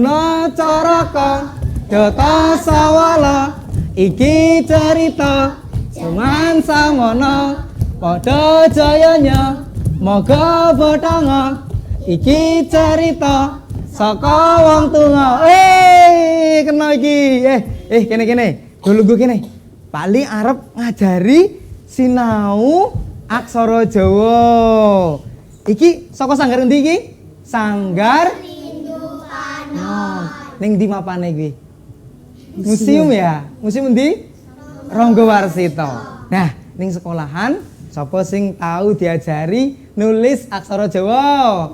No coroko Dota sawala iki cerita cuman samono padha jayanya moga betanga iki cerita saka wong tuwa. Kena iki. Kene. Dulu kene. Pak Li arep ngajari sinau aksara Jawa. Iki saka sanggar endi iki? Sanggar ning ndi mapane iki? Museum ya? Museum endi? Ranggawarsita. Nah, ning sekolahan sapa sing tahu diajari nulis aksara Jawa?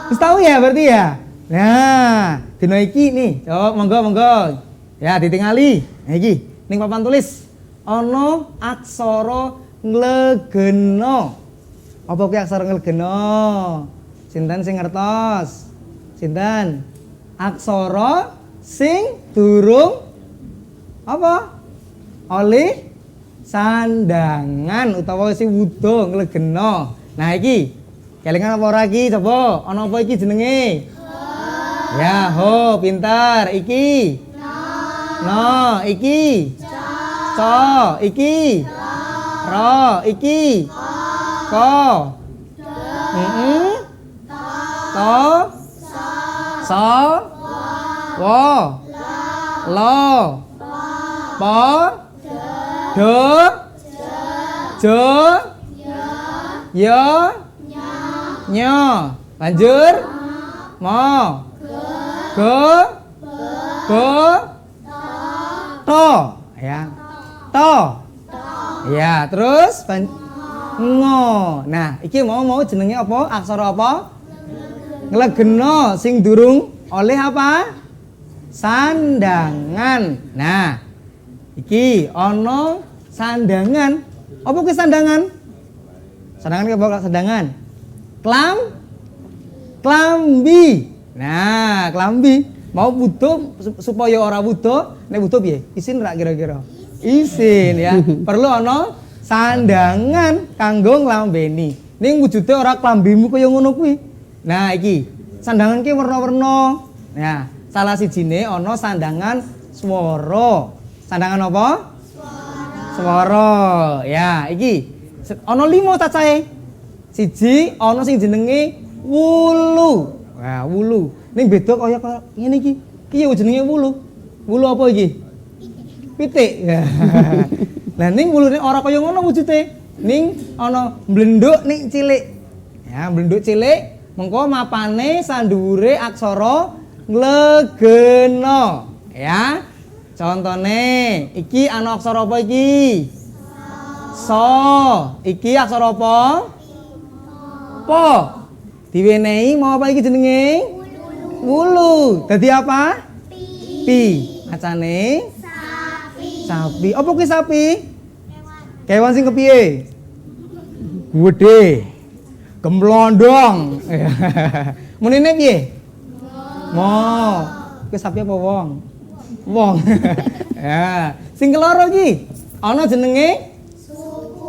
Wis tahu ya berarti ya? Nah, dina iki nih, coba monggo. Ya, ditingali. Nah iki, ning papan tulis ana aksara nglegena. Apa kuwi aksara nglegena? Sinten sing ngertos? Sinten? Aksara sing durung apa? Oleh sandangan utawa sing wuda nglegena. Nah iki kelingan apa ora iki coba ana apa iki jenenge? Ya ho pintar iki. No iki. Co iki. Ro iki. Ko. To. So. Wo. Lo. Po. Do. Jo. Yo. Nyo. Lanjur. Mo. Go. Go. To. Ya. To. Ya, terus ngo. Nah, iki mau jenenge apa? Aksara apa? Nglegena sing durung oleh apa? Sandangan. Nah, iki ana sandangan. Apa kuwi sandangan? Sandangan ki apa sandangan? Klambi. Nah, klambi mau butuh supaya ora butuh, nek butuh piye? Isin ra kira-kira? Isin ya. Perlu ana sandangan kanggo nglambeni. Ning wujude ora klambimu kaya ngono kuwi. Nah, iki sandangan ki werna-werna. Nah, salah sijine ana sandangan swara. Sandangan apa? Swara. Ya, iki ana 5 cacahe. Siji ana sing jenenge wulu. Wah, wulu. Ning beda kaya ngene iki. Ki ya jenenge wulu. Wulu apa iki? Pitik. Lah ning wulune ora kaya ngono wujude. Ning ana mblenduk ning cilik. Ya, mblenduk cilik mengko mapane sandhuwure aksara nglegena. Ya. Contone, iki ana aksara apa iki? So. Iki aksara apa? Po. Diwenehi mau apa iki jenenge? Wulu. Dadi apa? Pi. Macane? Sapi. Apa kuwi sapi? Kewan sing kepiye? Gedhe. Gemblondong. Munine piye? Mo. Kuwi sapi apa wong? Wong. Ya, sing keloro iki ana jenenge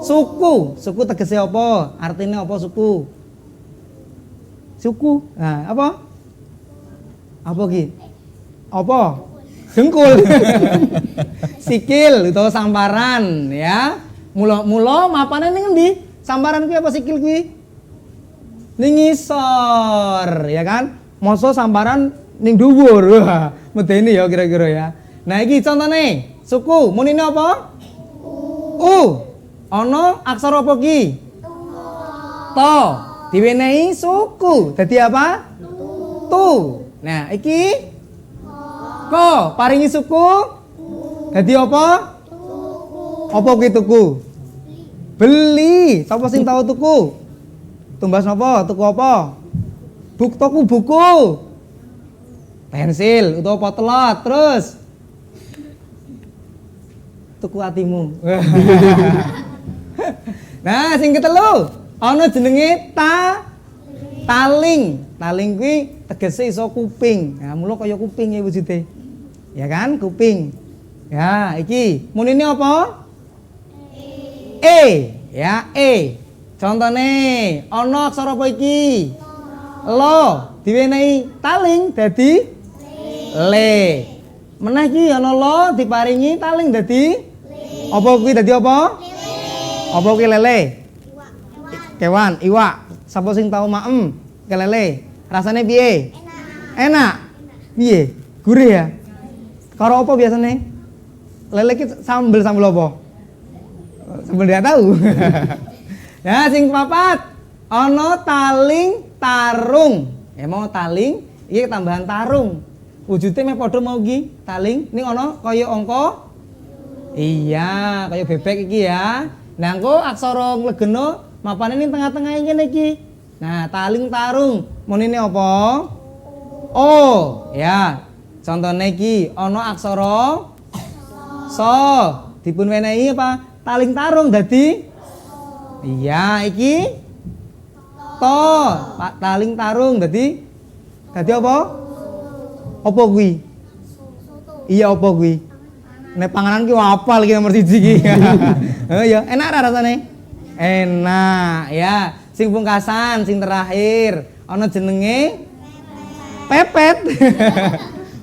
suku. Suku tegese apa? Artine apa suku? Suku. Nah, apa? Apa iki? Apa? Dengkul. Sikil utawa samparan ya. Mula mapane ning endi? Samparan kuwi apa sikil kuwi? Ning ngisor, ya kan? Mosok samparan ning dhuwur. Wah, medeni ya kira-kira ya. Nah, iki contone. Suku, munine apa? U. Ana aksara apa iki? To. Diwenehi suku. Dadi apa? Tu. Nah, iki ko, paringi suku. Dadi apa? Apa kuwi tuku? Beli. Sapa sing tahu tuku? Tumbas napa? Tuku apa? Tuku buku. Pensil utawa potlot. Terus tuku atimu. Nah, sing ketelu ana jenenge taling. Taling kuwi tegese iso kuping. Nah, mula kaya kuping ya wujude. Ya kan, kuping. Ya, iki munine apa? Ya, Contone ana aksara apa iki? Lo. diwenehi taling dadi le. Meneh iki ana lo diparingi taling dadi apa kuwi dadi apa? Apa kuwi lele? Kewan, iwak. Sapa sing tau maem kelele? Rasane piye? Enak. Piye? Gurih ya? Karo apa biasane? Lele ki sambel apa? Sambel dia tahu. Ya sing papat. Ana taling tarung. Mau taling iki tambahan tarung. Wujude meh padha mau iki taling ning ana kaya angka. Iya, kaya bebek iki ya. Nah engko aksara nglegena mapane ning tengah-tengah ngene iki. Nah, taling tarung. Munine apa? Oh, ya. Contone iki ana aksara so. Dipun wenehi apa? Taling tarung dadi iya, iki to. Pak taling tarung dadi apa? Apa kuwi? Iya, apa kuwi? Nek panganan ki apal iki nomor 1 iki. Oh ya, enak ra rasane? Enak ya. Sing pungkasan, sing terakhir ana jenenge pepet.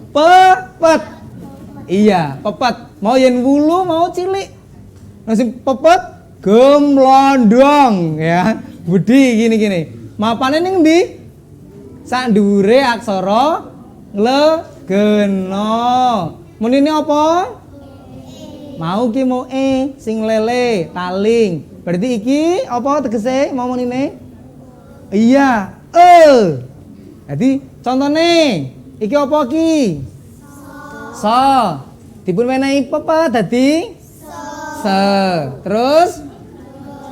Pepet. Iya, pepet. Mau yen wulu mau cilik. Nah sing pepet gemlondong ya. Budi gini. Mapane ning ndi? Sak dhuwure aksara nglegena. Munine apa? Mau ki mau sing lele taling. Berarti iki apa tegese mau menine? Iya, Jadi contone iki apa ki? So. Dipun menehi apa dadi? Se. Terus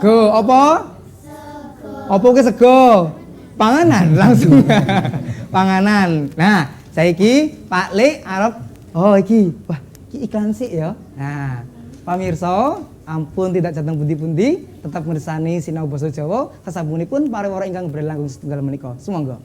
go apa? Apa ki sego? Panganan langsung. Panganan. Nah, saiki Pak Le arep iki. Wah, iklan sih ya. Nah, pamirsa, ampun tidak jateng pundi-pundi, tetap mirsani sinau basa Jawa, sasampunipun pariwara ingkang berlangkung setunggal menika. Sumangga.